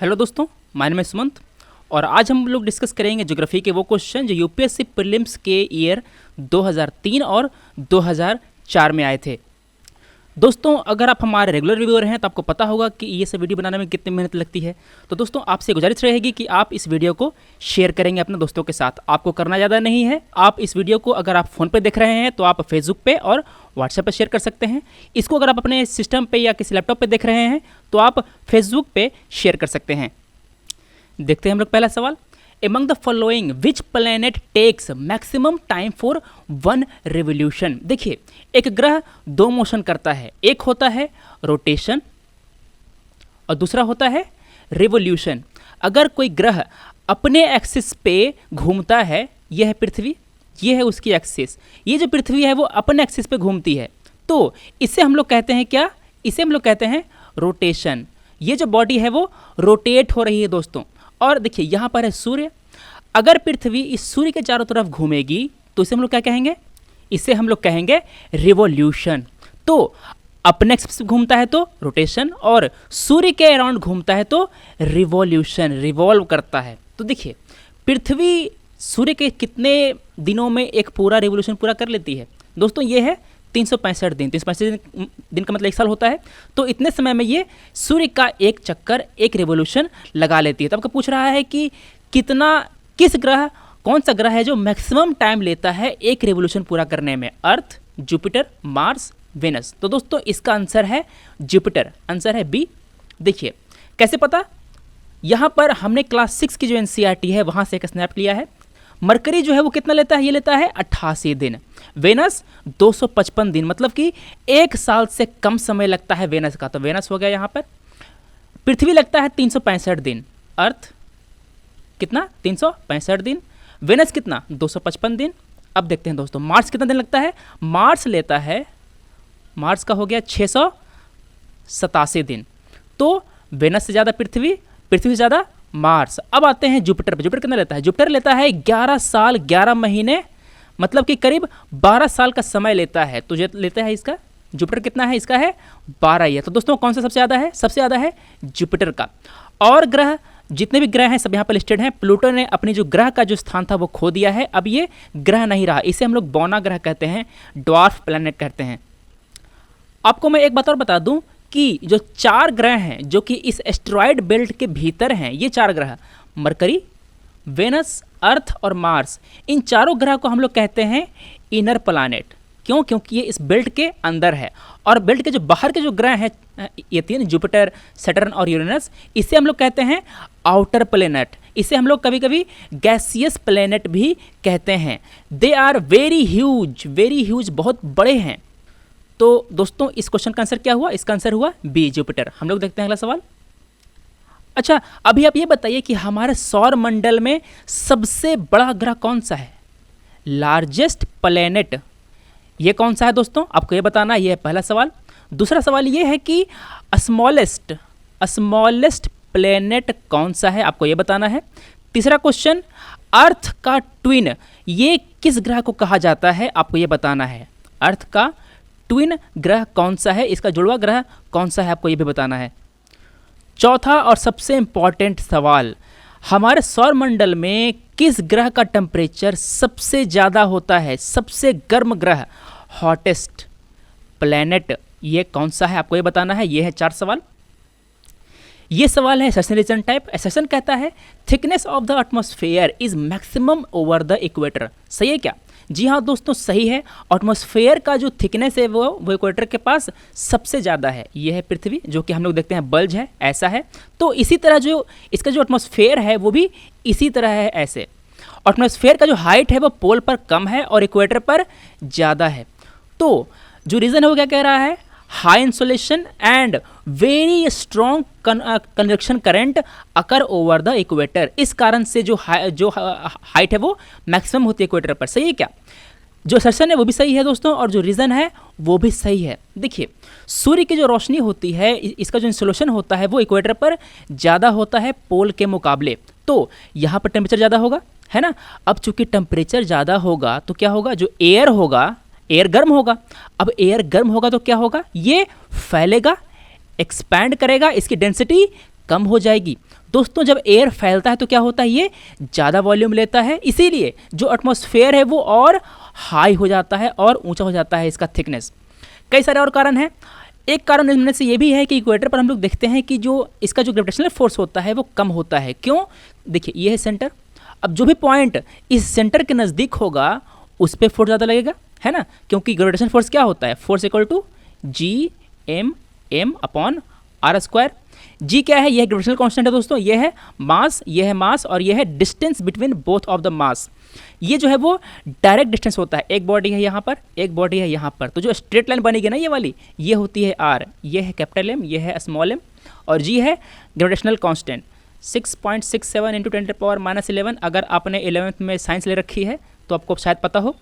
Hello दोस्तों, my name है सुमंत और आज हम लोग डिस्कस करेंगे ज्योग्राफी के वो क्वेश्चन जो यूपीएससी प्रीलिम्स के ईयर 2003 और 2004 में आए थे। दोस्तों, अगर आप हमारे रेगुलर व्यूअर हैं तो आपको पता होगा कि ये सब वीडियो बनाने में कितनी मेहनत लगती है। तो दोस्तों, आपसे गुजारिश रहेगी कि आप इस वीडियो को शेयर करेंगे अपने दोस्तों के साथ। आपको करना ज़्यादा नहीं है, आप इस वीडियो को अगर आप फ़ोन पे देख रहे हैं तो आप फेसबुक पे और व्हाट्सएप पे शेयर कर सकते हैं। इसको अगर आप अपने सिस्टम पे या किसी लैपटॉप पे देख रहे हैं तो आप फेसबुक पे शेयर कर सकते हैं। देखते हैं हम लोग पहला सवाल। Among the following which planet takes maximum time for one revolution? देखिए, एक ग्रह दो मोशन करता है, एक होता है रोटेशन और दूसरा होता है रिवोल्यूशन। अगर कोई ग्रह अपने एक्सिस पे घूमता है, यह है पृथ्वी, यह है उसकी एक्सिस, ये जो पृथ्वी है वो अपने एक्सिस पे घूमती है, तो इसे हम लोग कहते हैं क्या? इसे हम लोग कहते हैं रोटेशन। ये जो बॉडी है वो रोटेट हो रही है दोस्तों। और देखिए, यहाँ पर है सूर्य। अगर पृथ्वी इस सूर्य के चारों तरफ घूमेगी तो इसे हम लोग क्या कहेंगे? इसे हम लोग कहेंगे रिवोल्यूशन। तो अपने एक्सिस पे घूमता है तो रोटेशन और सूर्य के अराउंड घूमता है तो रिवोल्यूशन, रिवॉल्व करता है। तो देखिए, पृथ्वी सूर्य के कितने दिनों में एक पूरा रिवोल्यूशन पूरा कर लेती है? दोस्तों, ये है 365 दिन। 365 दिन का मतलब एक साल होता है। तो इतने समय में ये सूर्य का एक चक्कर, एक रिवोल्यूशन लगा लेती है। तो आपको पूछ रहा है कि किस ग्रह, कौन सा ग्रह है जो मैक्सिमम टाइम लेता है एक रिवोल्यूशन पूरा करने में? अर्थ, जुपिटर, मार्स, वेनस। तो दोस्तों, इसका आंसर है जुपिटर, आंसर है बी। देखिए कैसे पता, यहाँ पर हमने क्लास 6 की जो एनसीईआरटी है वहाँ से एक स्नैप लिया है। मरकरी जो है वो कितना लेता है? ये लेता है 88 दिन। वेनस 255 दिन, मतलब कि एक साल से कम समय लगता है वेनस का, तो वेनस हो गया यहाँ पर। पृथ्वी लगता है 365 दिन। अर्थ कितना? 365 दिन। वेनस कितना? 255 दिन। अब देखते हैं दोस्तों, मार्स कितना दिन लगता है? मार्स लेता है, मार्स का हो गया 687 दिन। तो वेनस से ज़्यादा पृथ्वी, पृथ्वी से ज़्यादा मार्स। अब आते हैं जुपिटर पे। जुपिटर कितना लेता है? जुपिटर लेता है 11 साल 11 महीने, मतलब कि करीब 12 साल का समय लेता है। तो लेता है इसका जुपिटर कितना है? इसका है 12 ही है। तो दोस्तों, कौन सा सबसे ज़्यादा है? सबसे ज़्यादा है जुपिटर का। और ग्रह, जितने भी ग्रह हैं सब यहाँ पर लिस्टेड हैं। प्लूटो ने अपनी जो ग्रह का जो स्थान था वो खो दिया है, अब ये ग्रह नहीं रहा। इसे हम लोग बौना ग्रह कहते हैं, ड्वार्फ प्लैनेट कहते हैं। आपको मैं एक बात और बता दूं कि जो 4 ग्रह हैं जो कि इस एस्टेरॉयड बेल्ट के भीतर हैं, ये 4 ग्रह मरकरी, वेनस, अर्थ और मार्स, इन चारों ग्रह को हम लोग कहते हैं इनर प्लैनेट। क्यों? क्योंकि ये इस बेल्ट के अंदर है। और बेल्ट के जो बाहर के जो ग्रह हैं, ये 3 जुपिटर, सैटर्न और यूरेनस, इसे हम लोग कहते हैं आउटर प्लैनेट। इसे हम लोग कभी कभी गैसियस प्लैनेट भी कहते हैं। दे आर वेरी ह्यूज, बहुत बड़े हैं। तो दोस्तों, इस क्वेश्चन का आंसर क्या हुआ? इसका आंसर हुआ बी, जुपिटर। हम लोग देखते हैं अगला सवाल। अच्छा, अभी आप ये बताइए कि हमारे सौर मंडल में सबसे बड़ा ग्रह कौन सा है? लार्जेस्ट प्लैनेट ये कौन सा है दोस्तों? आपको ये बताना है। ये है पहला सवाल। दूसरा सवाल ये है कि स्मॉलेस्ट प्लैनेट कौन सा है? आपको ये बताना है। तीसरा क्वेश्चन, अर्थ का ट्विन ये किस ग्रह को कहा जाता है? आपको ये बताना है। अर्थ का ट्विन ग्रह कौन सा है? इसका जुड़वा ग्रह कौन सा है? आपको ये भी बताना है। चौथा और सबसे इंपॉर्टेंट सवाल, हमारे सौर मंडल में किस ग्रह का टेम्परेचर सबसे ज़्यादा होता है? सबसे गर्म ग्रह, हॉटेस्ट प्लैनेट ये कौन सा है? आपको ये बताना है। ये है 4 सवाल। ये सवाल है सेशन रीजन टाइप। सेशन कहता है thickness of the atmosphere is maximum over the equator. सही है क्या? जी हाँ दोस्तों, सही है। एटमॉस्फेयर का जो थिकनेस है वो इक्वेटर के पास सबसे ज़्यादा है। ये है पृथ्वी, जो कि हम लोग देखते हैं बल्ज है, ऐसा है। तो इसी तरह जो इसका जो एटमॉस्फेयर है वो भी इसी तरह है, ऐसे। एटमॉस्फेयर का जो हाइट है वो पोल पर कम है और इक्वेटर पर ज़्यादा है। तो जो रीज़न है वो क्या कह रहा है? High insulation and very strong convection current occur over the equator. इस कारण से जो हाइट है वो मैक्सिमम होती है इक्वेटर पर। सही है क्या? जो सेशन है वो भी सही है दोस्तों, और जो रीज़न है वो भी सही है। देखिए, सूर्य की जो रोशनी होती है, इसका जो इंसुलेशन होता है वो इक्वेटर पर ज़्यादा होता है पोल के मुकाबले। तो यहाँ पर टेम्परेचर ज़्यादा होगा, है ना। अब चूंकि टेम्परेचर ज़्यादा होगा तो क्या होगा? जो एयर होगा, एयर गर्म होगा। अब एयर गर्म होगा तो क्या होगा? ये फैलेगा, एक्सपैंड करेगा, इसकी डेंसिटी कम हो जाएगी। दोस्तों जब एयर फैलता है तो क्या होता है, ये ज़्यादा वॉल्यूम लेता है, इसीलिए जो एटमॉस्फेयर है वो और हाई हो जाता है और ऊंचा हो जाता है इसका थिकनेस। कई सारे और कारण हैं। एक कारण इनमें से ये भी है कि इक्वेटर पर हम लोग देखते हैं कि जो इसका जो ग्रेविटेशनल फोर्स होता है वो कम होता है। क्यों? देखिए ये है सेंटर, अब जो भी पॉइंट इस सेंटर के नज़दीक होगा उस पर फोर्स ज़्यादा लगेगा, है ना, क्योंकि ग्रेविटेशनल फोर्स क्या होता है, force equal to G/m upon r²। G क्या है, यह ग्रेविटेशनल कांस्टेंट है दोस्तों, यह है मास और यह है distance between both of the mass. ये जो है वो डायरेक्ट डिस्टेंस होता है, एक बॉडी है यहाँ पर, एक बॉडी है यहाँ पर, तो जो स्ट्रेट लाइन बनेगी ना ये वाली, ये होती है r, ये है कैपिटल M, ये है स्मॉल m, और g है ग्रेविटेशनल कांस्टेंट 6.67 इंटू 10⁻⁻11। अगर आपने 11th में साइंस ले रखी है तो आपको शायद पता हो,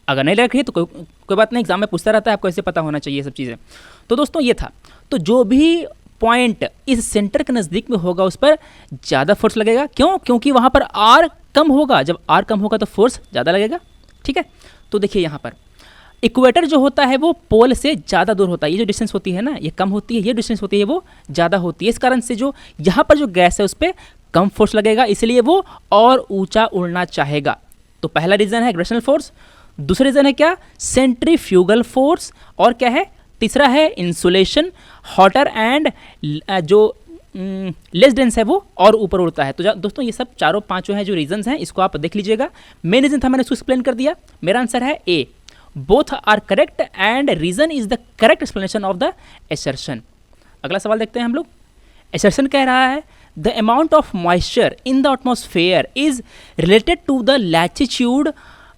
अगर नहीं ले रखी है तो कोई बात नहीं, एग्जाम में पूछता रहता है, आपको ऐसे पता होना चाहिए ये सब चीज़ें। तो दोस्तों ये था, तो जो भी पॉइंट इस सेंटर के नज़दीक में होगा उस पर ज़्यादा फोर्स लगेगा। क्यों? क्योंकि वहाँ पर r कम होगा, जब r कम होगा तो फोर्स ज़्यादा लगेगा। ठीक है, तो देखिए यहाँ पर इक्वेटर जो होता है वो पोल से ज़्यादा दूर होता है, ये जो डिस्टेंस होती है ना ये कम होती है, ये डिस्टेंस होती है वो ज़्यादा होती है। इस कारण से जो यहाँ पर जो गैस है उस पर कम फोर्स लगेगा, इसलिए वो और ऊंचा उड़ना चाहेगा। तो पहला रीज़न है ग्रेविटेशनल फोर्स, दूसरा रीज़न है क्या, सेंट्रीफ्यूगल फोर्स, और क्या है तीसरा है इंसुलेशन, हॉटर एंड जो लेस डेंस है वो और ऊपर उड़ता है। तो दोस्तों ये सब चारों पांचों हैं जो रीजंस हैं, इसको आप देख लीजिएगा। मेन रीजन था मैंने उसको एक्सप्लेन कर दिया। मेरा आंसर है A, both are correct and reason is the correct explanation of the assertion. अगला सवाल देखते हैं हम लोग। एसर्शन कह रहा है the amount of moisture in the atmosphere is related to the latitude,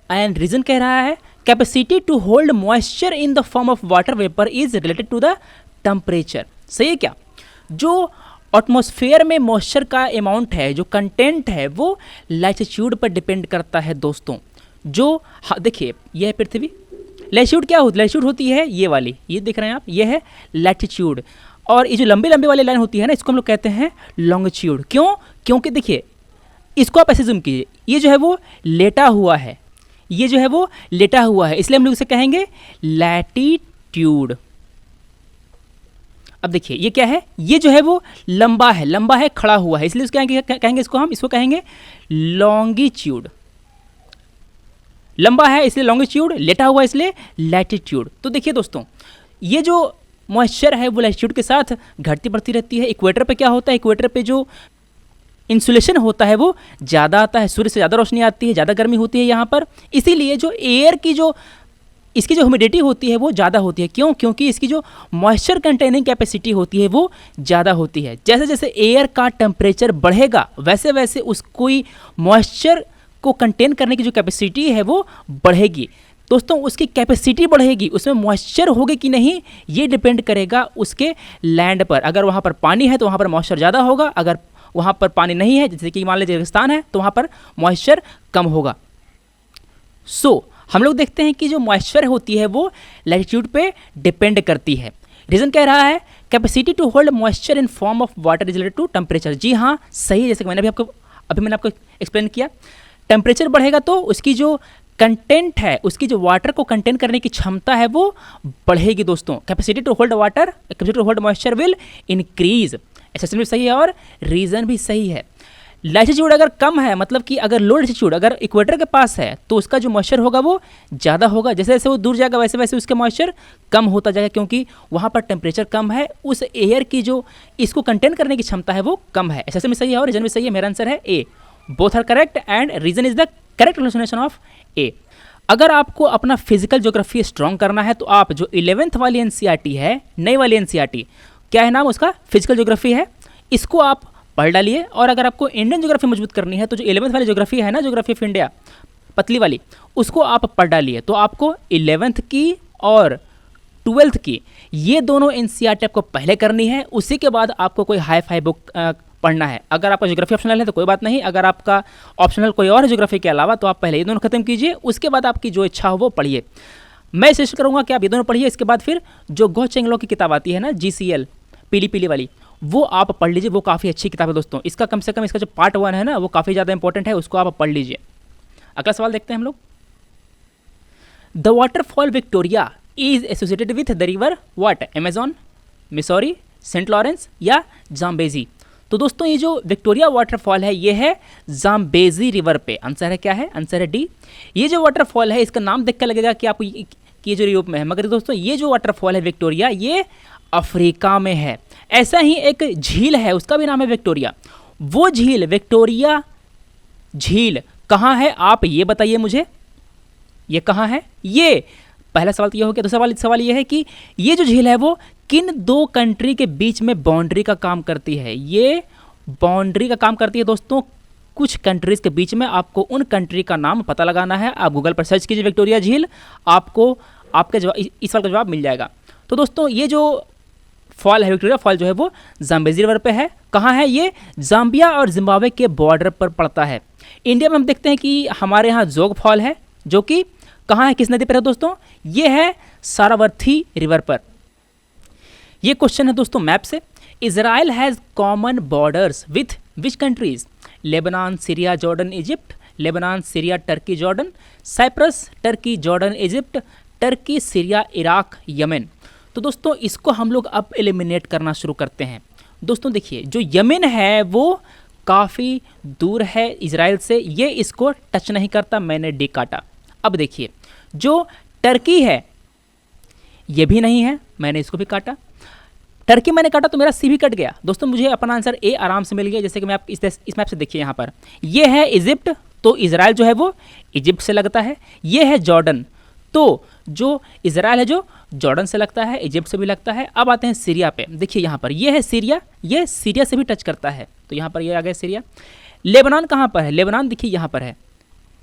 and reason कह रहा है capacity to hold moisture in the form of water vapour is related to the temperature. सही है क्या? जो एटमॉस्फेयर में मॉइस्चर का amount है, जो कंटेंट है, वो लैटिट्यूड पर डिपेंड करता है दोस्तों। जो देखिए यह है पृथ्वी, लैटिट्यूड क्या होती है, लैटिट्यूड होती है ये वाली, ये देख रहे हैं आप, ये है लैटिट्यूड, और ये जो लंबी लंबी वाली लाइन होती है ना इसको हम लोग कहते हैं लॉन्गिट्यूड। क्यों? क्योंकि देखिए इसको आप ऐसे जूम कीजिए, ये जो है वो लेटा हुआ है, ये जो है वो लेटा हुआ है, इसलिए हम लोग इसे कहेंगे लैटिट्यूड। अब देखिए ये क्या है, ये जो है वो लंबा है, खड़ा हुआ है, इसलिए उसको कहेंगे इसको हम इसको कहेंगे लॉन्गिट्यूड। लंबा है इसलिए लॉन्गिट्यूड, लेटा हुआ इसलिए लैटिट्यूड। तो देखिए दोस्तों ये जो मॉइस्चर है वो लैटिट्यूड के साथ घटती बढ़ती रहती है। इक्वेटर पे क्या होता है, इक्वेटर पे जो इंसुलेशन होता है वो ज़्यादा आता है, सूर्य से ज़्यादा रोशनी आती है, ज़्यादा गर्मी होती है यहाँ पर, इसीलिए जो एयर की जो इसकी जो ह्यूमिडिटी होती है वो ज़्यादा होती है। क्यों? क्योंकि इसकी जो मॉइस्चर कंटेनिंग कैपेसिटी होती है वो ज़्यादा होती है। जैसे जैसे एयर का टेम्परेचर बढ़ेगा वैसे वैसे उसको मॉइस्चर को कंटेन करने की जो कैपेसिटी है वो बढ़ेगी। दोस्तों उसकी कैपेसिटी बढ़ेगी, उसमें मॉइस्चर होगी कि नहीं ये डिपेंड करेगा उसके लैंड पर। अगर वहाँ पर पानी है तो वहाँ पर मॉइस्चर ज़्यादा होगा, अगर वहाँ पर पानी नहीं है जैसे कि मान लीजिए रेगिस्तान है तो वहाँ पर मॉइस्चर कम होगा। सो हम लोग देखते हैं कि जो मॉइस्चर होती है वो लैटिट्यूड पे डिपेंड करती है। रीजन कह रहा है capacity to hold moisture in form of water is related to temperature. जी हाँ सही, जैसे कि मैंने आपको एक्सप्लेन किया, टेम्परेचर बढ़ेगा तो उसकी जो कंटेंट है, उसकी जो वाटर को कंटेन करने की क्षमता है वो बढ़ेगी दोस्तों। Capacity to hold water, capacity to hold moisture will increase. Assertion भी सही है और रीजन भी सही है। लैटिट्यूड अगर कम है, मतलब कि अगर लो लैटिट्यूड अगर इक्वेटर के पास है तो उसका जो मॉइस्चर होगा वो ज़्यादा होगा, जैसे जैसे वो दूर जाएगा वैसे वैसे उसका मॉइस्चर कम होता जाएगा, क्योंकि वहाँ पर टेम्परेचर कम है, उस एयर की जो इसको कंटेन करने की क्षमता है वो कम है। एसर्शन भी सही है और रीजन भी सही है। मेरा आंसर है A, both are correct and reason is the correct explanation of A. अगर आपको अपना फिजिकल ज्योग्राफी स्ट्रॉन्ग करना है तो आप जो 11th वाली एनसीईआरटी है, नई वाली एनसीईआरटी, क्या है नाम उसका, फिजिकल ज्योग्राफी है, इसको आप पढ़ डालिए। और अगर आपको इंडियन ज्योग्राफी मजबूत करनी है तो जो 11th वाली ज्योग्राफी है ना, ज्योग्राफी ऑफ इंडिया पतली वाली, उसको आप पढ़ डालिए। तो आपको 11th की और 12th की ये दोनों एनसीईआरटी आपको पहले करनी है, उसी के बाद आपको कोई हाई फाई बुक पढ़ना है। अगर आपका ज्योग्राफी ऑप्शनल है तो कोई बात नहीं, अगर आपका ऑप्शनल कोई और है ज्योग्राफी के अलावा तो आप पहले ये दोनों खत्म कीजिए, उसके बाद आपकी जो इच्छा हो वो पढ़िए। मैं सजेस्ट करूँगा कि आप ये दोनों पढ़िए, इसके बाद फिर जो गो चेंगलो की किताब आती है ना, GCL पीली पीली वाली, वो आप पढ़ लीजिए, वो काफ़ी अच्छी किताब है दोस्तों। इसका कम से कम इसका जो पार्ट 1 है ना वो काफ़ी ज़्यादा इंपॉर्टेंट है, उसको आप पढ़ लीजिए। अगला सवाल देखते हैं हम लोग। The waterfall Victoria is associated with the river what, Amazon, Missouri, Saint Lawrence या जाम्बेजी। तो दोस्तों ये जो विक्टोरिया वाटरफॉल है ये है जाम्बेजी रिवर पे। आंसर है क्या है? आंसर है डी। ये जो वाटरफॉल है इसका नाम देख कर लगेगा कि आपको ये जो यूरोप में है, मगर दोस्तों ये जो वाटरफॉल है विक्टोरिया ये अफ्रीका में है। ऐसा ही एक झील है उसका भी नाम है विक्टोरिया। वो झील विक्टोरिया झील कहाँ है आप ये बताइए मुझे, ये कहाँ है? ये पहला सवाल तो ये हो गया। दूसरा सवाल ये है कि ये जो झील है वो किन दो कंट्री के बीच में बाउंड्री का काम करती है? ये बाउंड्री का काम करती है दोस्तों कुछ कंट्रीज के बीच में। आपको उन कंट्री का नाम पता लगाना है। आप गूगल पर सर्च कीजिए विक्टोरिया झील, आपको आपके जवाब इस सवाल का जवाब मिल जाएगा। तो दोस्तों ये जो फॉल है विक्टोरिया फॉल जो है वो जाम्बेजी रिवर पे है। कहाँ है ये? जाम्बिया और जिम्बाब्वे के बॉर्डर पर पड़ता है। इंडिया में हम देखते हैं कि हमारे यहाँ जोग फॉल है जो कि कहाँ है, किस नदी पर है दोस्तों? ये है सारावर्थी रिवर पर। ये क्वेश्चन है दोस्तों मैप से। Israel has common borders with which countries? Lebanon, Syria, Jordan, Egypt. Lebanon, Syria, Turkey, Jordan. Cyprus, Turkey, Jordan, Egypt. Turkey, Syria, Iraq, Yemen. तो दोस्तों इसको हम लोग अब एलिमिनेट करना शुरू करते हैं। दोस्तों देखिए जो यमन है वो काफ़ी दूर है इजराइल से, ये इसको टच नहीं करता, मैंने डी काटा। अब देखिए जो टर्की है ये भी नहीं है, मैंने इसको भी काटा। टर्की मैंने काटा तो मेरा सी भी कट गया। दोस्तों मुझे अपना आंसर ए आराम से मिल गया। जैसे कि मैं आप इस मैप से देखिए यहाँ पर ये है इजिप्ट, तो इजराइल जो है वो इजिप्ट से लगता है। ये है जॉर्डन, तो जो इजराइल है जो जॉर्डन से लगता है, इजिप्ट से भी लगता है। अब आते हैं सीरिया पे। देखिए यहाँ पर ये है सीरिया, ये सीरिया से भी टच करता है, तो यहाँ पर ये आ गया सीरिया। लेबनान कहाँ पर है? लेबनान देखिए यहाँ पर है,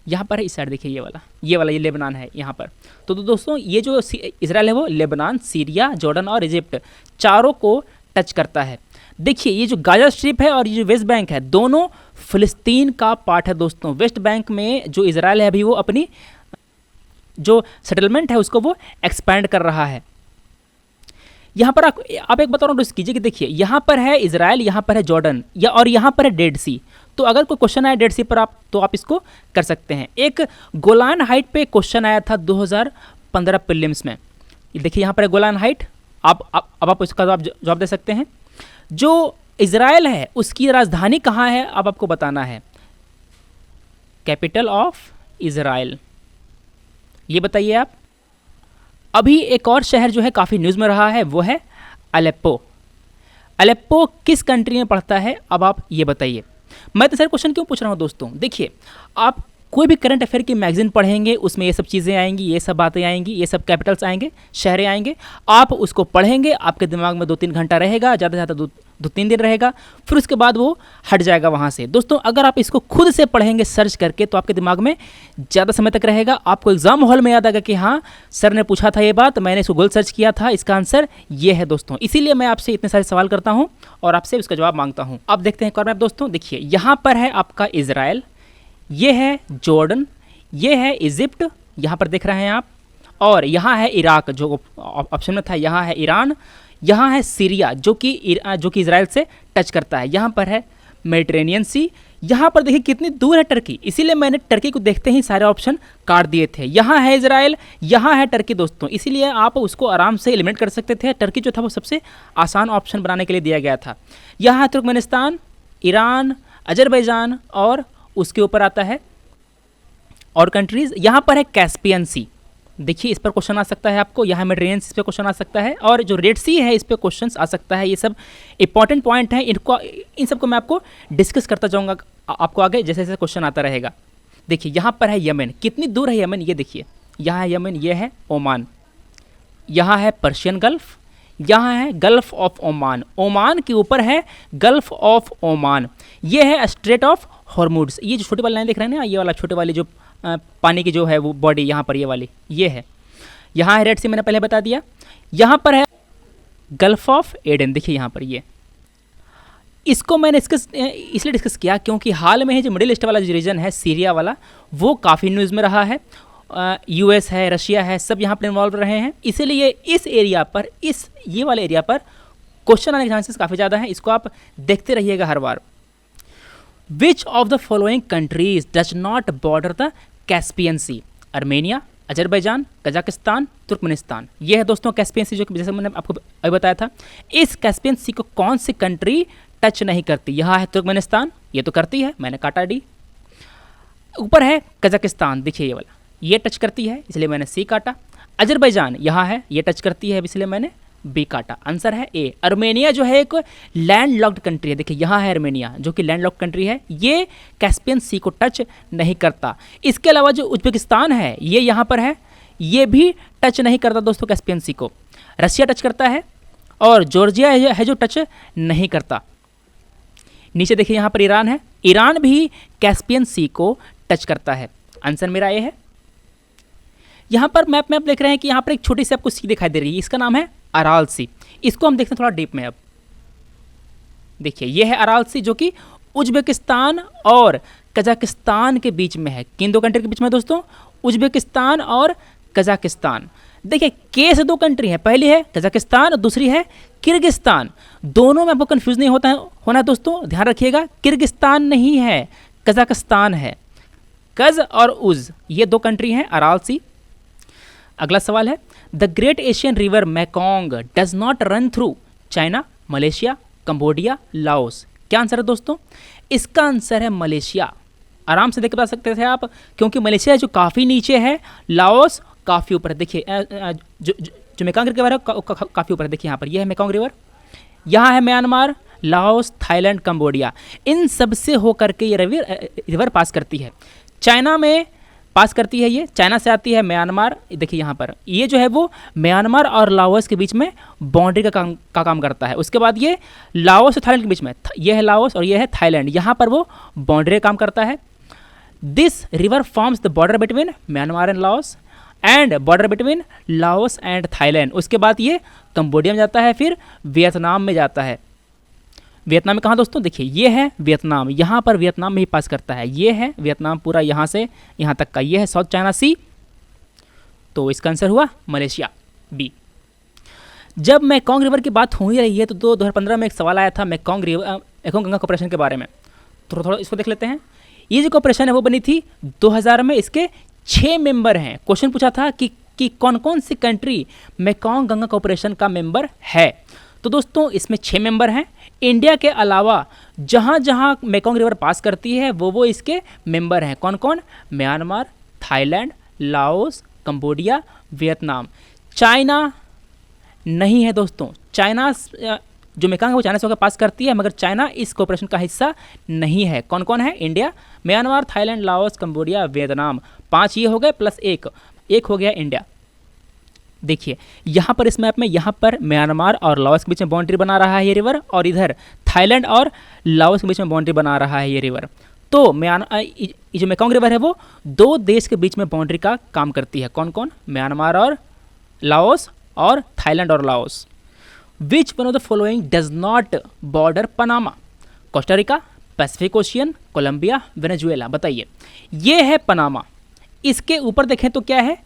यहाँ पर है इस साइड, देखिए ये वाला ये लेबनान है यहाँ पर। तो दोस्तों ये जो इजराइल है वो लेबनान, सीरिया, जॉर्डन और इजिप्ट चारों को टच करता है। देखिए ये जो गाजा स्ट्रिप है और ये जो वेस्ट बैंक है दोनों फिलिस्तीन का पार्ट है दोस्तों। वेस्ट बैंक में जो इजराइल है अभी वो अपनी जो सेटलमेंट है उसको वो एक्सपैंड कर रहा है। यहाँ पर आप एक बात और नोटिस कीजिए कि देखिए यहाँ पर है इजराइल, यहाँ पर है जॉर्डन और यहाँ पर है डेड सी। तो अगर कोई क्वेश्चन आया डेड सी पर तो आप इसको कर सकते हैं। एक गोलान हाइट पे क्वेश्चन आया था 2015 प्रीलिम्स में। देखिए यहाँ पर है गोलान हाइट, अब आप इसका जवाब दे सकते हैं। जो इजराइल है उसकी राजधानी कहाँ है अब आपको बताना है। कैपिटल ऑफ इजराइल ये बताइए आप। अभी एक और शहर जो है काफ़ी न्यूज़ में रहा है वो है अलेप्पो। अलेप्पो किस कंट्री में पड़ता है अब आप ये बताइए। मैं तो सर क्वेश्चन क्यों पूछ रहा हूँ दोस्तों, देखिए आप कोई भी करंट अफेयर की मैगजीन पढ़ेंगे उसमें ये सब चीज़ें आएंगी, ये सब बातें आएंगी, ये सब कैपिटल्स आएंगे, शहरें आएंगे। आप उसको पढ़ेंगे, आपके दिमाग में 2-3 घंटा रहेगा, ज़्यादा से ज़्यादा 2-3 दिन रहेगा, फिर उसके बाद वो हट जाएगा वहाँ से। दोस्तों अगर आप इसको खुद से पढ़ेंगे सर्च करके तो आपके दिमाग में ज़्यादा समय तक रहेगा। आपको एग्जाम हॉल में याद आएगा कि हाँ सर ने पूछा था ये बात, मैंने इसको गूगल सर्च किया था, इसका आंसर ये है दोस्तों। इसीलिए मैं आपसे इतने सारे सवाल करता हूँ और आपसे उसका जवाब मांगता हूँ। अब देखते हैं एक और मैप दोस्तों। देखिए यहाँ पर है आपका इजराइल, ये है जॉर्डन, ये है इजिप्ट, यहाँ पर देख रहे हैं आप, और यहाँ है इराक जो ऑप्शन में था, यहाँ है ईरान, यहाँ है सीरिया जो कि इजराइल से टच करता है, यहाँ पर है मेडिटेरेनियन सी, यहाँ पर देखिए कितनी दूर है टर्की। इसीलिए मैंने टर्की को देखते ही सारे ऑप्शन काट दिए थे। यहाँ है इजराइल, यहाँ है टर्की दोस्तों, इसीलिए आप उसको आराम से एलिमिनेट कर सकते थे। टर्की जो था वो सबसे आसान ऑप्शन बनाने के लिए दिया गया था। यहाँ है तुर्कमेनिस्तान, ईरान, अजरबैजान और उसके ऊपर आता है और कंट्रीज। यहाँ पर है कैस्पियन सी, देखिए इस पर क्वेश्चन आ सकता है आपको। यहाँ मेडिटेरेनियन सी इस पर क्वेश्चन आ सकता है, और जो रेड सी है इस पर क्वेश्चन आ सकता है। ये सब इंपॉर्टेंट पॉइंट है, इन सबको मैं आपको डिस्कस करता जाऊँगा आपको आगे जैसे जैसे क्वेश्चन आता रहेगा। देखिए यहाँ पर है यमन, कितनी दूर है यमन ये देखिए, यहाँ है यमन, ये है ओमान, यहाँ है पर्शियन गल्फ, यहाँ है गल्फ ऑफ ओमान, ओमान के ऊपर है गल्फ ऑफ ओमान, ये है स्ट्रेट ऑफ हॉर्मुड्स। ये जो छोटी वाली लाइन देख रहे हैं ना, ये वाला छोटे वाली जो पानी की जो है वो बॉडी यहाँ पर ये वाली ये है। यहाँ है रेड सी, मैंने पहले बता दिया। यहाँ पर है गल्फ ऑफ एडन, देखिए यहाँ पर ये। इसको मैंने इसलिए डिस्कस किया क्योंकि हाल में ही जो मिडिल ईस्ट वाला जो रीजन है सीरिया वाला वो काफ़ी न्यूज़ में रहा है। यूएस है, रशिया है, सब यहाँ पर इन्वॉल्व रहे हैं, इसीलिए इस एरिया पर ये वाले एरिया पर क्वेश्चन आने के चांसेस काफ़ी ज़्यादा हैं। इसको आप देखते रहिएगा हर बार। Which of the following countries does not border the Caspian Sea? Armenia, Azerbaijan, Kazakhstan, Turkmenistan. ये है दोस्तों कैस्पियन सी, जो कि जैसे मैंने आपको अभी बताया था। इस कैस्पियन सी को कौन सी कंट्री टच नहीं करती। यहाँ है तुर्कमेनिस्तान, ये तो करती है, मैंने काटा डी। ऊपर है कजाकिस्तान, देखिए ये वाला, ये टच करती है इसलिए मैंने सी काटा। अजरबैजान यहाँ है, ये टच करती है इसलिए मैंने बी काटा। आंसर है ए। अर्मेनिया जो है एक लैंड लॉक्ड कंट्री है, देखिए यहाँ है अर्मेनिया जो कि लैंड लॉक्ड कंट्री है, ये कैस्पियन सी को टच नहीं करता। इसके अलावा जो उज्बेकिस्तान है ये यहाँ पर है, ये भी टच नहीं करता दोस्तों कैस्पियन सी को। रशिया टच करता है और जॉर्जिया है जो टच नहीं करता। नीचे देखिए यहाँ पर ईरान है, ईरान भी कैस्पियन सी को टच करता है। आंसर मेरा ए है। यहाँ पर मैप में आप देख रहे हैं कि यहाँ पर एक छोटी सी आपको सी दिखाई दे रही है, इसका नाम है अराल सी। इसको हम देखते हैं थोड़ा डीप में। अब देखिए ये है अराल सी जो कि उज्बेकिस्तान और कजाकिस्तान के बीच में है। किन दो कंट्री के बीच में दोस्तों? उज्बेकिस्तान और कजाकिस्तान। देखिए के से दो कंट्री है, पहली है कजाकिस्तान और दूसरी है किर्गिस्तान। दोनों में आपको कंफ्यूज नहीं होना है दोस्तों, ध्यान रखिएगा। किर्गिस्तान नहीं है, कजाकिस्तान है। कज और उज ये दो कंट्री हैं, अराल सी। अगला सवाल है, the great Asian river Mekong does not run through China, Malaysia, Cambodia, Laos. क्या आंसर है दोस्तों? इसका आंसर है मलेशिया। आराम से देख बता सकते थे आप, क्योंकि मलेशिया जो काफ़ी नीचे है, लाओस काफ़ी ऊपर है। देखिए जो मेकोंग रिवर है काफ़ी ऊपर है, देखिए यहाँ पर यह है मेकोंग रिवर, यहाँ है म्यांमार, लाओस, थाईलैंड, कंबोडिया। इन सब से होकर के ये रिवर पास करती है। चाइना में पास करती है, ये चाइना से आती है म्यांमार। देखिए यहाँ पर ये जो है वो म्यांमार और लाओस के बीच में बाउंड्री का काम करता है। उसके बाद ये लाओस और थाईलैंड के बीच में, ये है लाओस और ये है थाईलैंड, यहाँ पर वो बाउंड्री का काम करता है। This river forms the border between Myanmar and Laos and border between Laos and Thailand. उसके बाद ये कंबोडिया में जाता है, फिर वियतनाम में जाता है। वियतनाम में कहाँ दोस्तों? देखिए ये है वियतनाम, यहाँ पर वियतनाम में ही पास करता है। ये है वियतनाम पूरा यहाँ से यहाँ तक का, ये है साउथ चाइना सी। तो इसका आंसर हुआ मलेशिया, बी। जब मेकोंग रिवर की बात हो ही रही है तो 2015 में एक सवाल आया था मेकोंग गंगा कॉर्पोरेशन के बारे में, तो थोड़ा इसको देख लेते हैं। ये जो कॉर्पोरेशन है वो बनी थी 2000 में, इसके 6 मेंबर हैं। क्वेश्चन पूछा था कि कौन कौन सी कंट्री मेकोंग गंगा कॉर्पोरेशन का मेंबर है। तो दोस्तों इसमें 6 मेंबर हैं। इंडिया के अलावा जहाँ जहाँ मेकोंग रिवर पास करती है वो इसके मेंबर हैं। कौन कौन? Myanmar, Thailand, Laos, Cambodia, Vietnam. China नहीं है दोस्तों। चाइना जो मेकोंग है वो चाइना से होकर पास करती है, मगर चाइना इस कॉर्पोरेशन का हिस्सा नहीं है। कौन कौन है? India, Myanmar, Thailand, Laos, Cambodia, Vietnam. 5 ये हो गए प्लस एक हो गया इंडिया। देखिए यहाँ पर इस मैप में यहाँ पर म्यांमार और लाओस के बीच में बाउंड्री बना रहा है ये रिवर, और इधर थाईलैंड और लाओस के बीच में बाउंड्री बना रहा है ये रिवर। तो ये जो मेकोंग रिवर है वो 2 देश के बीच में बाउंड्री का काम करती है। कौन कौन? म्यांमार और लाओस और थाईलैंड और Laos. Which one of the following does not border Panama? Costa Rica, Pacific Ocean, Colombia, Venezuela. बताइए। ये है पनामा। इसके ऊपर देखें तो क्या है?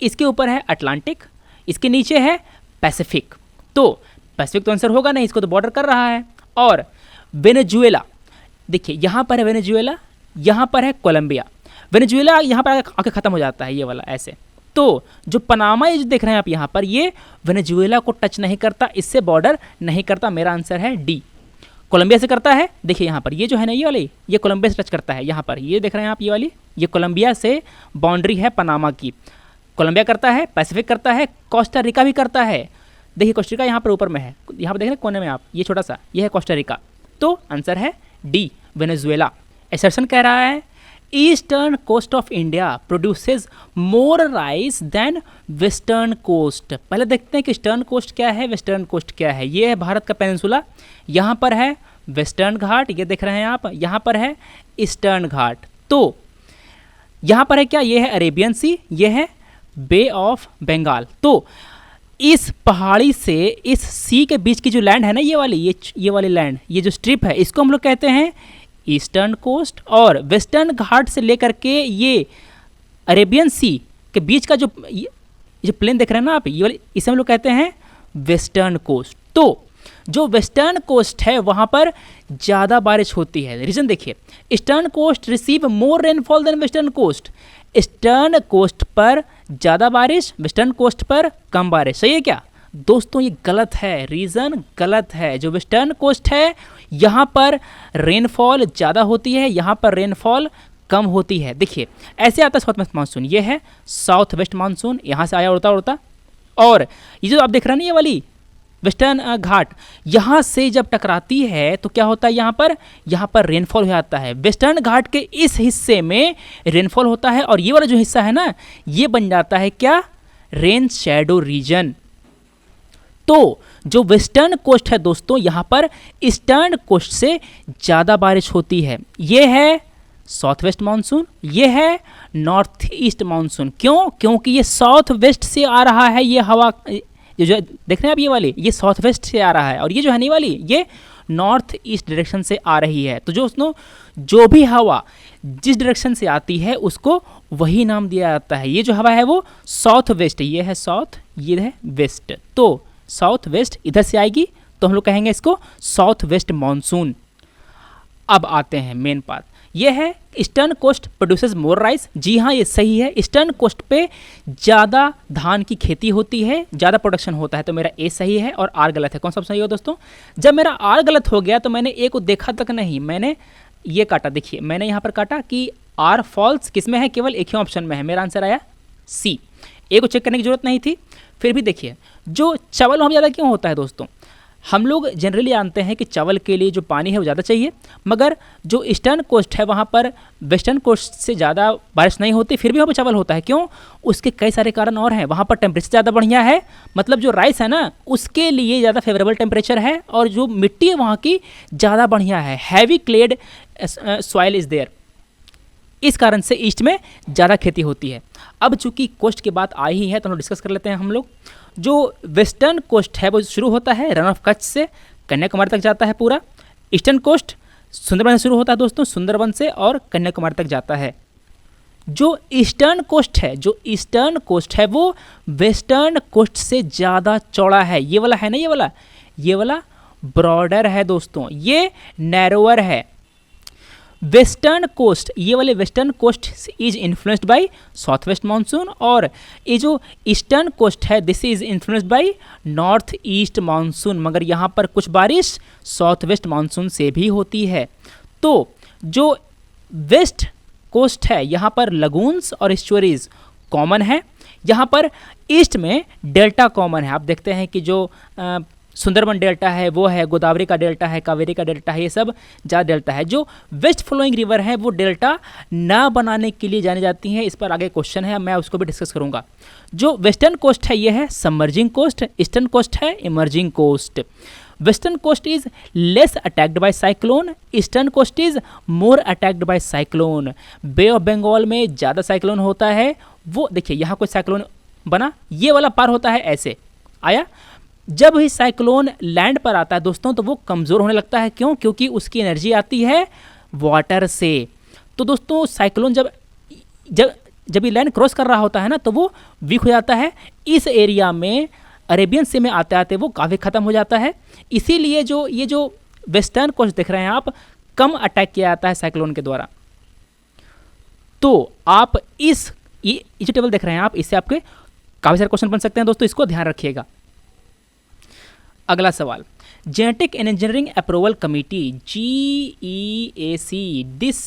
इसके ऊपर है अटलांटिक, इसके नीचे है पैसिफिक। तो पैसिफिक तो आंसर होगा नहीं, इसको तो बॉर्डर कर रहा है। और वेनेजुएला, देखिए यहाँ पर है वेनेजुएला, यहाँ पर है कोलंबिया। वेनेजुएला यहाँ पर आके ख़त्म हो जाता है ये वाला ऐसे। तो जो पनामा ये जो देख रहे हैं आप यहाँ पर, ये वेनेजुएला को टच नहीं करता, इससे बॉर्डर नहीं करता। मेरा आंसर है डी। कोलंबिया से करता है, देखिए यहाँ पर ये जो है ना ये वाली, ये कोलंबिया से टच करता है। यहाँ पर ये देख रहे हैं आप ये वाली, ये कोलंबिया से बाउंड्री है पनामा की। कोलंबिया करता है, पैसिफिक करता है, कोस्टा रिका भी करता है। देखिए कोस्टा रिका यहाँ पर ऊपर में है, यहाँ पर देख रहे हैं कोने में आप, ये छोटा सा, ये है कोस्टा रिका। तो आंसर है डी, वेनेजुएला। एसर्शन कह रहा है eastern coast of India produces more rice than western coast. पहले देखते हैं कि ईस्टर्न कोस्ट क्या है, वेस्टर्न कोस्ट क्या है। ये है भारत का पेनिनसुला, यहाँ पर है वेस्टर्न घाट, ये देख रहे हैं आप, यहाँ पर है ईस्टर्न घाट। तो यहाँ पर है क्या? ये है अरेबियन सी, ये है बे ऑफ बंगाल। तो इस पहाड़ी से इस सी के बीच की जो लैंड है ना ये वाली लैंड, ये जो स्ट्रिप है, इसको हम लोग कहते हैं ईस्टर्न कोस्ट। और वेस्टर्न घाट से लेकर के ये अरेबियन सी के बीच का जो प्लेन देख रहे हैं ना आप, ये वाली, इसे हम लोग कहते हैं वेस्टर्न कोस्ट। तो जो वेस्टर्न कोस्ट है वहाँ पर ज़्यादा बारिश होती है। रीजन देखिए, eastern coast receive more rainfall than western coast. Eastern coast पर ज़्यादा बारिश, वेस्टर्न कोस्ट पर कम बारिश। सही है क्या? दोस्तों ये गलत है, रीज़न गलत है। जो वेस्टर्न कोस्ट है यहाँ पर रेनफॉल ज़्यादा होती है, यहाँ पर रेनफॉल कम होती है। देखिए ऐसे आता है साउथ वेस्ट मानसून, ये है साउथ वेस्ट मानसून, यहाँ से आया उड़ता उड़ता, और ये जो आप देख रहे हैं ना ये वाली वेस्टर्न घाट, यहाँ से जब टकराती है तो क्या होता है, यहाँ पर रेनफॉल हो जाता है। वेस्टर्न घाट के इस हिस्से में रेनफॉल होता है और ये वाला जो हिस्सा है ना, ये बन जाता है क्या, रेन शैडो रीजन। तो जो वेस्टर्न कोस्ट है दोस्तों, यहाँ पर ईस्टर्न कोस्ट से ज़्यादा बारिश होती है। ये है साउथ वेस्ट मानसून, ये है नॉर्थ ईस्ट मानसून। क्यों? क्योंकि ये साउथ वेस्ट से आ रहा है, ये हवा जो देख रहे हैं आप ये वाली, ये साउथ वेस्ट से आ रहा है, और ये जो है नहीं वाली, ये नॉर्थ ईस्ट डायरेक्शन से आ रही है। तो जो भी हवा जिस डायरेक्शन से आती है उसको वही नाम दिया जाता है। ये जो हवा है वो साउथ वेस्ट, ये है साउथ, ये है वेस्ट, तो साउथ वेस्ट इधर से आएगी तो हम लोग कहेंगे इसको साउथ वेस्ट मानसून। अब आते हैं मेन पार्ट, ये है eastern coast produces more rice. जी हाँ, ये सही है, ईस्टर्न कोस्ट पे ज़्यादा धान की खेती होती है, ज़्यादा प्रोडक्शन होता है। तो मेरा ए सही है और आर गलत है। कौन सा सही हो दोस्तों? जब मेरा आर गलत हो गया तो मैंने ए को देखा तक नहीं, मैंने ये काटा। देखिए मैंने यहाँ पर काटा कि आर फॉल्स किस में है, केवल एक ही ऑप्शन में है। मेरा आंसर आया सी। ए को चेक करने की जरूरत नहीं थी। फिर भी देखिए जो चावल वहाँ ज़्यादा क्यों होता है दोस्तों, हम लोग जनरली जानते हैं कि चावल के लिए जो पानी है वो ज़्यादा चाहिए, मगर जो ईस्टर्न कोस्ट है वहाँ पर वेस्टर्न कोस्ट से ज़्यादा बारिश नहीं होती, फिर भी वहाँ पर चावल होता है। क्यों? उसके कई सारे कारण और हैं। वहाँ पर टेम्परेचर ज़्यादा बढ़िया है, मतलब जो राइस है ना उसके लिए ज़्यादा फेवरेबल टेम्परेचर है, और जो मिट्टी है वहाँ की ज़्यादा बढ़िया है, heavy clayed soil is there. इस कारण से ईस्ट में ज़्यादा खेती होती है। अब चूंकि कोस्ट की बात आई ही है तो हम डिस्कस कर लेते हैं हम लोग। जो वेस्टर्न कोस्ट है वो शुरू होता है रन ऑफ कच्छ से, कन्याकुमारी तक जाता है पूरा। ईस्टर्न कोस्ट सुंदरबन से शुरू होता है दोस्तों, सुंदरबन से और कन्याकुमारी तक जाता है। जो ईस्टर्न कोस्ट है वो वेस्टर्न कोस्ट से ज़्यादा चौड़ा है। ये वाला है ना, ये वाला ब्रॉडर है दोस्तों, ये नैरोअर है। वेस्टर्न कोस्ट, ये वाले western coast is influenced by south west monsoon, और ये जो ईस्टर्न कोस्ट है this is influenced by north east monsoon, मगर यहाँ पर कुछ बारिश साउथ वेस्ट मानसून से भी होती है। तो जो वेस्ट कोस्ट है यहाँ पर लगून्स और एस्चुअरीज कॉमन है, यहाँ पर ईस्ट में डेल्टा कॉमन है। आप देखते हैं कि जो सुंदरबन डेल्टा है वो है, गोदावरी का डेल्टा है, कावेरी का डेल्टा है, ये सब ज़्यादा डेल्टा है। जो वेस्ट फ्लोइंग रिवर है वो डेल्टा ना बनाने के लिए जानी जाती हैं। इस पर आगे क्वेश्चन है, मैं उसको भी डिस्कस करूंगा। जो वेस्टर्न कोस्ट है ये है सबमर्जिंग कोस्ट, ईस्टर्न कोस्ट है emerging coast. Western coast is less attacked by cyclone, eastern coast is more attacked by cyclone. Bay of Bengal में ज़्यादा साइक्लोन होता है, वो देखिए यहाँ कोई साइक्लोन बना, ये वाला पार होता है ऐसे आया। जब ही साइक्लोन लैंड पर आता है दोस्तों तो वो कमज़ोर होने लगता है। क्यों? क्योंकि उसकी एनर्जी आती है वाटर से। तो दोस्तों साइक्लोन जब ये लैंड क्रॉस कर रहा होता है ना तो वो वीक हो जाता है। इस एरिया में अरेबियन सी में आते आते वो काफ़ी ख़त्म हो जाता है। इसीलिए ये जो वेस्टर्न कोस्ट देख रहे हैं आप, कम अटैक किया जाता है साइक्लोन के द्वारा। तो आप ये जो टेबल देख रहे हैं आप, इससे आपके काफ़ी सारे क्वेश्चन बन सकते हैं दोस्तों, इसको ध्यान रखिएगा। अगला सवाल, genetic engineering approval committee GEAC this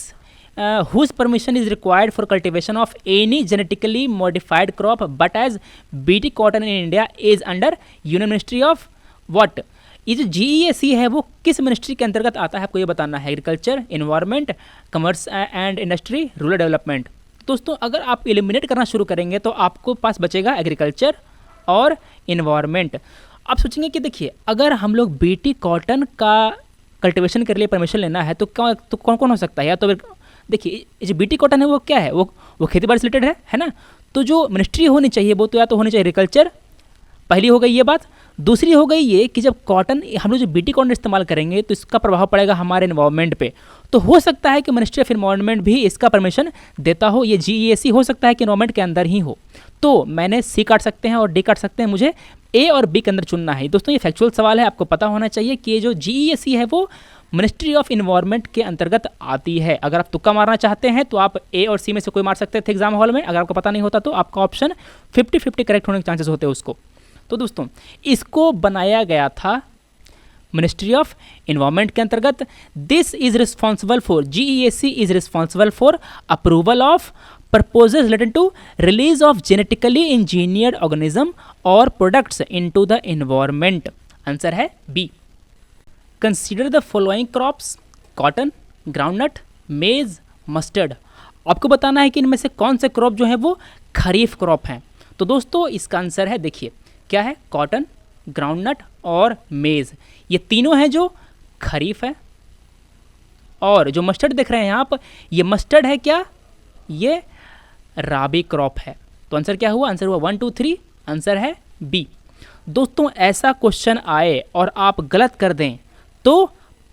whose permission is required for cultivation of any genetically modified crop but as BT cotton in India is under Union Ministry of what? ये जो GEAC है वो किस मिनिस्ट्री के अंतर्गत आता है आपको ये बताना है। Agriculture, environment, commerce and industry, rural development. दोस्तों अगर आप एलिमिनेट करना शुरू करेंगे तो आपको पास बचेगा एग्रीकल्चर और इन्वायरमेंट। आप सोचेंगे कि देखिए अगर हम लोग BT कॉटन का कल्टीवेशन के लिए परमिशन लेना है तो कौन कौन हो सकता है। या तो देखिए जो BT कॉटन है वो क्या है, वो खेती बाड़ी से रिलेटेड है ना। तो जो मिनिस्ट्री होनी चाहिए वो तो या तो होनी चाहिए एग्रीकल्चर, पहली हो गई ये बात। दूसरी हो गई ये कि जब कॉटन हम लोग जो BT कॉटन इस्तेमाल करेंगे तो इसका प्रभाव पड़ेगा हमारे इन्वायरमेंट पे। तो हो सकता है कि मिनिस्ट्री ऑफ इन्वायरमेंट भी इसका परमिशन देता हो। ये GEAC हो सकता है कि इन्वायरमेंट के अंदर ही हो। तो मैंने C काट सकते हैं और D काट सकते हैं, मुझे A और B के अंदर चुनना है। दोस्तों ये फैक्चुअल सवाल है, आपको पता होना चाहिए कि ये जो GEAC है वो मिनिस्ट्री ऑफ इन्वायरमेंट के अंतर्गत आती है। अगर आप तुक्का मारना चाहते हैं तो आप A और C में से कोई मार सकते थे एग्जाम हॉल में। अगर आपको पता नहीं होता तो आपका ऑप्शन 50-50 करेक्ट होने के चांसेस होते हैं उसको। तो दोस्तों इसको बनाया गया था मिनिस्ट्री ऑफ इन्वायरमेंट के अंतर्गत। This is responsible for, GEAC is responsible for approval of proposals related to release of genetically engineered organism or products into the environment। Answer है B. Consider the following crops, cotton, groundnut, maize, mustard. आपको बताना है कि इनमें से कौन से crop जो है वो खरीफ क्रॉप हैं। तो दोस्तों इसका आंसर है, देखिए क्या है, कॉटन, ग्राउंडनट और मेज, ये तीनों हैं जो खरीफ है। और जो मस्टर्ड देख रहे हैं आप, ये मस्टर्ड है क्या, ये राबी क्रॉप है। तो आंसर क्या हुआ, आंसर हुआ 1 2 3, आंसर है बी। दोस्तों ऐसा क्वेश्चन आए और आप गलत कर दें तो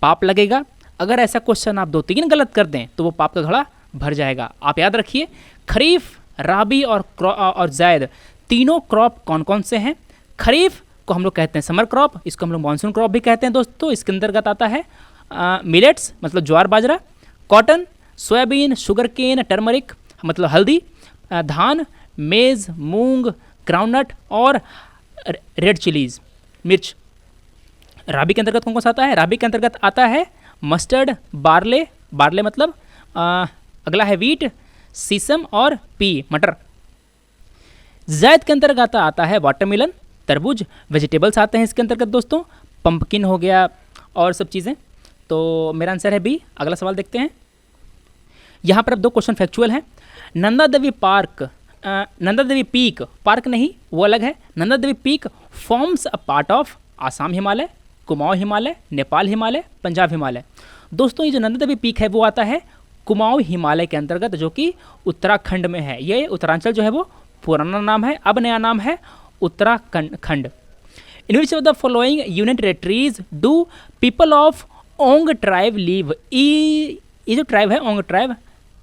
पाप लगेगा, अगर ऐसा क्वेश्चन आप 2-3 गलत कर दें तो वो पाप का घड़ा भर जाएगा। आप याद रखिए, खरीफ, राबी और जायद तीनों क्रॉप कौन कौन से हैं। खरीफ को हम लोग कहते हैं समर क्रॉप, इसको हम लोग मानसून क्रॉप भी कहते हैं दोस्तों। इसके अंतर्गत आता है मिलेट्स मतलब jowar bajra, cotton, soybean, sugar cane, turmeric मतलब हल्दी, धान, मेज, मूंग, ग्राउंडनट और रेड चिलीज मिर्च। राबी के अंतर्गत कौन कौन सा आता है, राबी के अंतर्गत आता है मस्टर्ड, बार्ले, बार्ले मतलब अगला है वीट, सीसम और पी मटर। जायद के अंतर्गत आता है वाटरमेलन, तरबूज, वेजिटेबल्स आते हैं इसके अंतर्गत दोस्तों, पंपकिन हो गया और सब चीज़ें। तो मेरा आंसर है बी। अगला सवाल देखते हैं। यहाँ पर अब 2 क्वेश्चन फैक्चुअल हैं। नंदा देवी पीक, पार्क नहीं वो अलग है, Nanda Devi peak forms a part of Assam Himalaya, Kumaon Himalaya, Nepal Himalaya, Punjab Himalaya. दोस्तों ये जो नंदा देवी पीक है वो आता है कुमाऊं हिमालय के अंतर्गत, जो कि उत्तराखंड में है। ये उत्तरांचल जो है वो पुराना नाम है, अब नया नाम है Uttarakhand. In which of the following union territories do people of Onge tribe live. ये जो ट्राइब है ओंग ट्राइब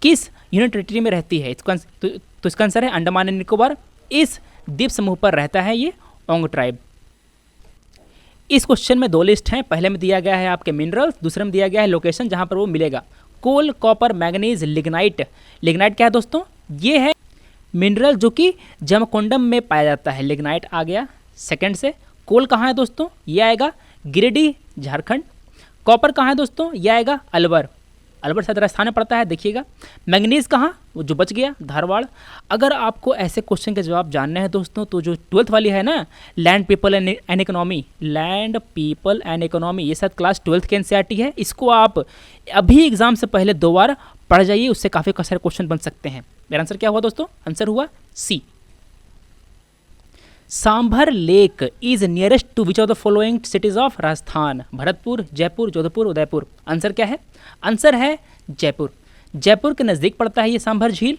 किस यूनियन टेरेटरी में रहती है, तो इसका आंसर है अंडमान एंड निकोबार। इस द्वीप समूह पर रहता है ये ओंग ट्राइब। इस क्वेश्चन में 2 लिस्ट हैं, पहले में दिया गया है आपके मिनरल्स, दूसरे में दिया गया है लोकेशन जहां पर वो मिलेगा। कोल, कॉपर, मैग्नीज, लिग्नाइट। लिग्नाइट क्या है दोस्तों, ये है मिनरल जो कि जमकोंडम में पाया जाता है, लिग्नाइट आ गया सेकंड से। कोल कहाँ है दोस्तों, ये आएगा गिरिडीह झारखंड। कॉपर कहाँ है दोस्तों, ये आएगा अलवर, अलवर शायद राजस्थान में पड़ता है, देखिएगा। मैंगनीज कहाँ, वो जो बच गया धारवाड़। अगर आपको ऐसे क्वेश्चन के जवाब जानने हैं दोस्तों तो जो 12th वाली है ना, land people and economy, land people and economy, ये शायद क्लास 12th के NCERT है। इसको आप अभी एग्जाम से पहले 2 बार पढ़ जाइए, उससे काफ़ी सारे क्वेश्चन बन सकते हैं। मेरा आंसर क्या हुआ दोस्तों, आंसर हुआ C. Sambhar lake is nearest to which of the following cities of Rajasthan. Bharatpur, Jaipur, Jodhpur, Udaipur. Answer क्या है, आंसर है जयपुर। जयपुर के नज़दीक पड़ता है ये सांभर झील।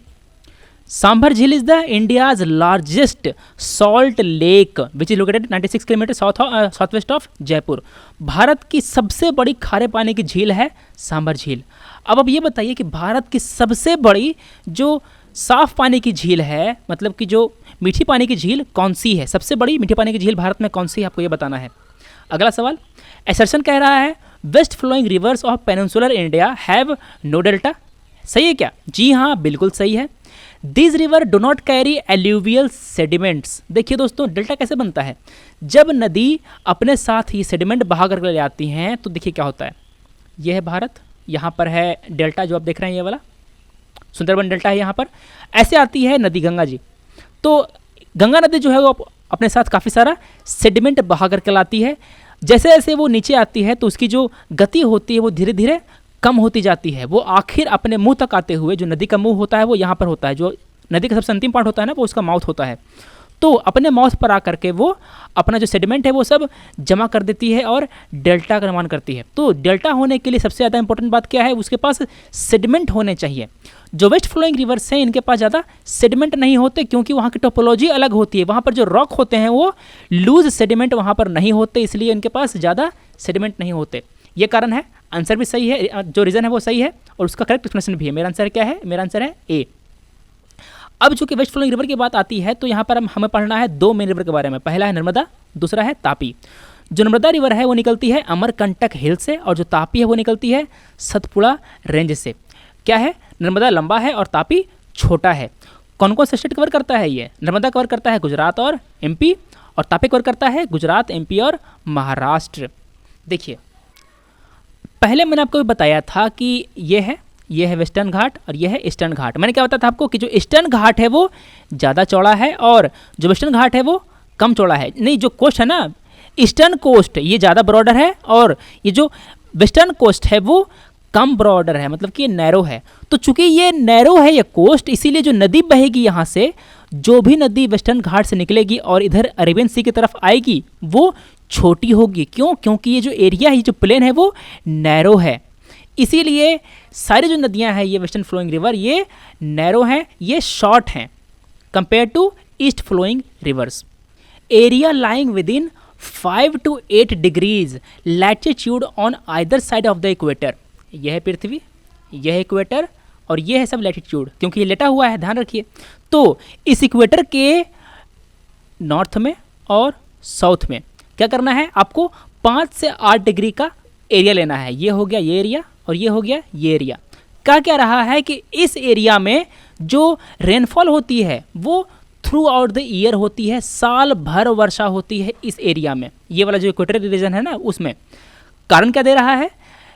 सांभर झील is the India's largest salt lake which is located 96 kilometre south west of Jaipur. Bharat की सबसे बड़ी खारे पानी की झील है सांभर झील। अब ये बताइए कि भारत की सबसे बड़ी जो साफ पानी की झील है, मतलब कि जो मीठी पानी की झील कौन सी है, सबसे बड़ी मीठी पानी की झील भारत में कौन सी है, आपको ये बताना है। अगला सवाल, एसर्शन कह रहा है west flowing rivers of peninsular India have no delta. सही है क्या, जी हाँ बिल्कुल सही है। This river do not carry alluvial sediments. देखिए दोस्तों डेल्टा कैसे बनता है, जब नदी अपने साथ ही सेडिमेंट बहा कर ले जाती हैं तो देखिए क्या होता है। यह है भारत, यहाँ पर है डेल्टा जो आप देख रहे हैं, ये वाला सुंदरबन डेल्टा है यहाँ पर। ऐसे आती है नदी गंगा जी, तो गंगा नदी जो है वो अपने साथ काफ़ी सारा सेडिमेंट बहा करके लाती है। जैसे जैसे वो नीचे आती है तो उसकी जो गति होती है वो धीरे धीरे कम होती जाती है। वो आखिर अपने मुंह तक आते हुए, जो नदी का मुंह होता है वो यहाँ पर होता है, जो नदी का सबसे अंतिम पार्ट होता है ना वो उसका माउथ होता है। तो अपने माउथ पर आकर के वो अपना जो सेडिमेंट है वो सब जमा कर देती है और डेल्टा का निर्माण करती है। तो डेल्टा होने के लिए सबसे ज़्यादा इंपॉर्टेंट बात क्या है, उसके पास सेडिमेंट होने चाहिए। जो वेस्ट फ्लोइंग रिवर्स हैं इनके पास ज़्यादा सेडिमेंट नहीं होते, क्योंकि वहाँ की टोपोलॉजी अलग होती है। वहाँ पर जो रॉक होते हैं वो लूज सेडिमेंट वहाँ पर नहीं होते, इसलिए इनके पास ज़्यादा सेडिमेंट नहीं होते। ये कारण है। आंसर भी सही है, जो रीज़न है वो सही है और उसका करेक्ट एक्सप्लेनेशन भी है। मेरा आंसर क्या है, मेरा आंसर है ए। अब चूंकि वेस्ट फ्लोइंग रिवर की बात आती है तो यहाँ पर हमें पढ़ना है 2 मेन रिवर के बारे में। पहला है नर्मदा, दूसरा है तापी। जो नर्मदा रिवर है वो निकलती है अमरकंटक हिल से और जो तापी है वो निकलती है सतपुड़ा रेंज से। क्या है, नर्मदा लंबा है और तापी छोटा है। कौन कौन से स्टेट कवर करता है ये, नर्मदा कवर करता है गुजरात और MP, और तापी कवर करता है गुजरात, एमपी और महाराष्ट्र। देखिए पहले मैंने आपको बताया था कि ये है वेस्टर्न घाट और ये है ईस्टर्न घाट। मैंने क्या बताया था आपको कि जो ईस्टर्न घाट है वो ज़्यादा चौड़ा है और जो वेस्टर्न घाट है वो कम चौड़ा है। नहीं, जो कोस्ट है ना, ईस्टर्न कोस्ट ये ज़्यादा ब्रॉडर है और ये जो वेस्टर्न कोस्ट है वो कम ब्रॉडर है, मतलब कि ये नैरो है। तो चूंकि ये नैरो है ये कोस्ट, इसीलिए जो नदी बहेगी यहाँ से, जो भी नदी वेस्टर्न घाट से निकलेगी और इधर अरेबियन सी की तरफ आएगी वो छोटी होगी। क्यों? क्योंकि ये जो एरिया है, ये जो प्लेन है वो नैरो है। इसीलिए सारी जो नदियाँ हैं ये वेस्टर्न फ्लोइंग रिवर ये नैरो हैं, ये शॉर्ट हैं compare to east flowing rivers. Area lying with in 5 to 8 degrees latitude on either side of the equator. यह है पृथ्वी, यह है इक्वेटर और यह है सब लैटिट्यूड, क्योंकि ये लेटा हुआ है, ध्यान रखिए। तो इस इक्वेटर के नॉर्थ में और साउथ में क्या करना है, आपको 5 से 8 डिग्री का एरिया लेना है। ये हो गया ये एरिया और ये हो गया ये एरिया। क्या रहा है कि इस एरिया में जो रेनफॉल होती है वो थ्रू आउट द ईयर होती है, साल भर वर्षा होती है इस एरिया में। ये वाला जो इक्वेटोरियल रीजन है ना, उसमें कारण क्या दे रहा है,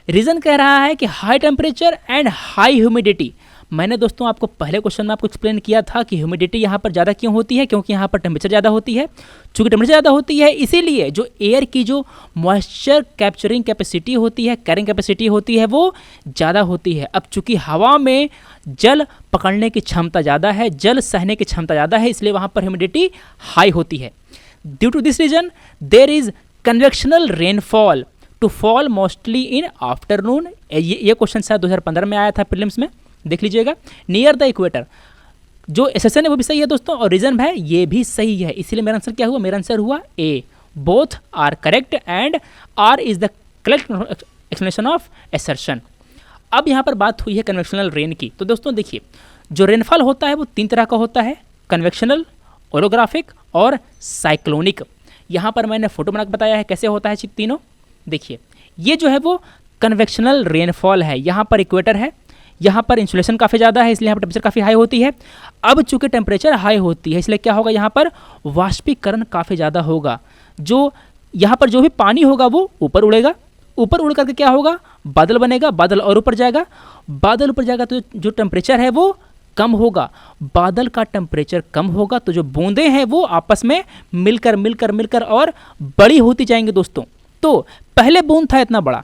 रीजन कह रहा है कि high temperature and high humidity. मैंने दोस्तों आपको पहले क्वेश्चन में आपको एक्सप्लेन किया था कि ह्यूमिडिटी यहाँ पर ज़्यादा क्यों होती है, क्योंकि यहाँ पर टेम्परेचर ज़्यादा होती है। चूँकि टेम्परेचर ज़्यादा होती है इसीलिए जो एयर की जो मॉइस्चर कैप्चरिंग कैपेसिटी होती है, कैरिंग कैपेसिटी होती है, वो ज़्यादा होती है। अब चूँकि हवा में जल पकड़ने की क्षमता ज़्यादा है, जल सहने की क्षमता ज़्यादा है, इसलिए वहाँ पर ह्यूमिडिटी हाई होती है। Due to this reason there is convectional rainfall to fall mostly in afternoon. ये क्वेश्चन शायद 2015 में आया था प्रीलिम्स में, देख लीजिएगा। नियर द इक्वेटर, जो एसेसन है वो भी सही है दोस्तों और रीजन है ये भी सही है, इसीलिए मेरा आंसर क्या हुआ, मेरा आंसर हुआ A. Both are correct and R is the correct explanation of assertion. अब यहाँ पर बात हुई है कन्वेक्शनल रेन की। तो दोस्तों देखिए, जो रेनफॉल होता है वो 3 तरह का होता है, कन्वेक्शनल, ओरोग्राफिक और साइक्लोनिक। यहाँ पर मैंने फोटो बनाकर बताया है कैसे होता है तीनों। देखिए ये जो है वो कन्वेक्शनल रेनफॉल है, यहाँ पर इक्वेटर है, यहाँ पर इंसुलेशन काफ़ी ज़्यादा है इसलिए यहाँ पर टेम्परेचर काफ़ी हाई होती है। अब चूँकि टेम्परेचर हाई होती है इसलिए क्या होगा, यहाँ पर वाष्पीकरण काफ़ी ज़्यादा होगा। जो यहाँ पर जो भी पानी होगा वो ऊपर उड़ेगा, ऊपर उड़ करके क्या होगा, बादल बनेगा, बादल और ऊपर जाएगा, बादल ऊपर जाएगा तो जो टेम्परेचर है वो कम होगा। बादल का टेम्परेचर कम होगा तो जो बूंदें हैं वो आपस में मिलकर और बड़ी होती जाएंगी दोस्तों। तो पहले बूंद था इतना बड़ा,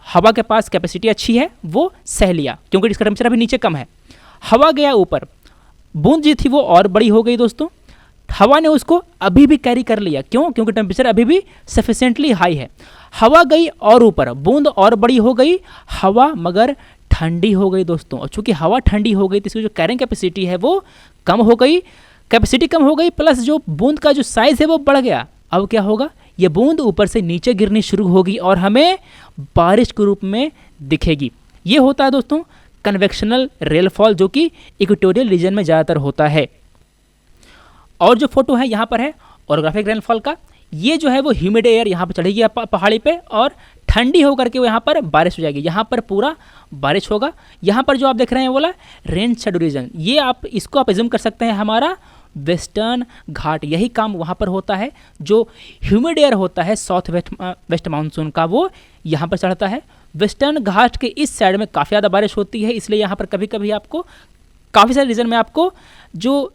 हवा के पास कैपेसिटी अच्छी है, वो सह लिया क्योंकि इसका टेम्परेचर अभी नीचे कम है। हवा गया ऊपर, बूंद जी थी वो और बड़ी हो गई दोस्तों, हवा ने उसको अभी भी कैरी कर लिया। क्यों? क्योंकि टेम्परेचर अभी भी सफिशिएंटली हाई है। हवा गई और ऊपर, बूंद और बड़ी हो गई, हवा मगर ठंडी हो गई दोस्तों। और चूंकि हवा ठंडी हो गई तो इसकी जो कैरिंग कैपेसिटी है वो कम हो गई, कैपेसिटी कम हो गई, प्लस जो बूंद का जो साइज है वो बढ़ गया। अब क्या होगा, ये बूंद ऊपर से नीचे गिरनी शुरू होगी और हमें बारिश के रूप में दिखेगी। ये होता है दोस्तों कन्वेक्शनल रेनफॉल, जो कि इक्वेटोरियल रीजन में ज़्यादातर होता है। और जो फोटो है यहाँ पर है ओरोग्राफिक रेनफॉल का, ये जो है वो ह्यूमिड एयर यहाँ पर चढ़ेगी पहाड़ी पे और ठंडी होकर के वो यहाँ पर बारिश हो जाएगी, यहाँ पर पूरा बारिश होगा। यहाँ पर जो आप देख रहे हैं बोला रेन शेडो रीजन, ये आप इसको आप एज्यूम कर सकते हैं हमारा वेस्टर्न घाट। यही काम वहाँ पर होता है, जो ह्यूमिड एयर होता है साउथ वेस्ट मानसून का वो यहाँ पर चढ़ता है। वेस्टर्न घाट के इस साइड में काफ़ी ज़्यादा बारिश होती है, इसलिए यहाँ पर कभी कभी आपको काफ़ी सारे रीजन में आपको जो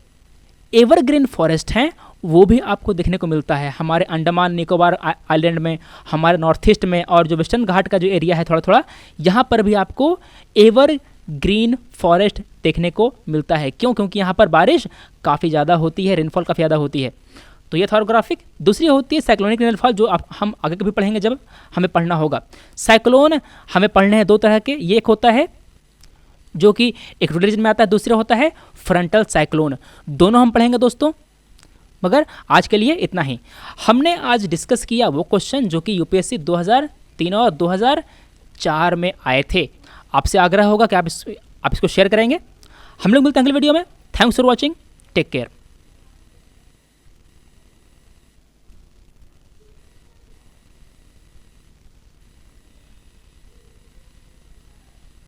एवरग्रीन फॉरेस्ट हैं वो भी आपको देखने को मिलता है। हमारे अंडमान निकोबार आइलैंड में, हमारे नॉर्थ ईस्ट में और जो वेस्टर्न घाट का जो एरिया है थोड़ा थोड़ा, यहाँ पर भी आपको एवर ग्रीन फॉरेस्ट देखने को मिलता है। क्यों? क्योंकि यहाँ पर बारिश काफ़ी ज़्यादा होती है, रेनफॉल काफ़ी ज़्यादा होती है। तो ये था ओरोग्राफिक। दूसरी होती है साइक्लोनिक रेनफॉल, जो हम आगे कभी पढ़ेंगे जब हमें पढ़ना होगा। साइक्लोन हमें पढ़ने हैं 2 तरह के, ये एक होता है जो कि एक रीजन में आता है, दूसरा होता है फ्रंटल साइक्लोन। दोनों हम पढ़ेंगे दोस्तों, मगर आज के लिए इतना ही। हमने आज डिस्कस किया वो क्वेश्चन जो कि यूपीएससी 2003 और 2004 में आए थे। आपसे आग्रह होगा कि आप इसको शेयर करेंगे। हम लोग मिलते हैं अगले वीडियो में। Thanks for watching, take care.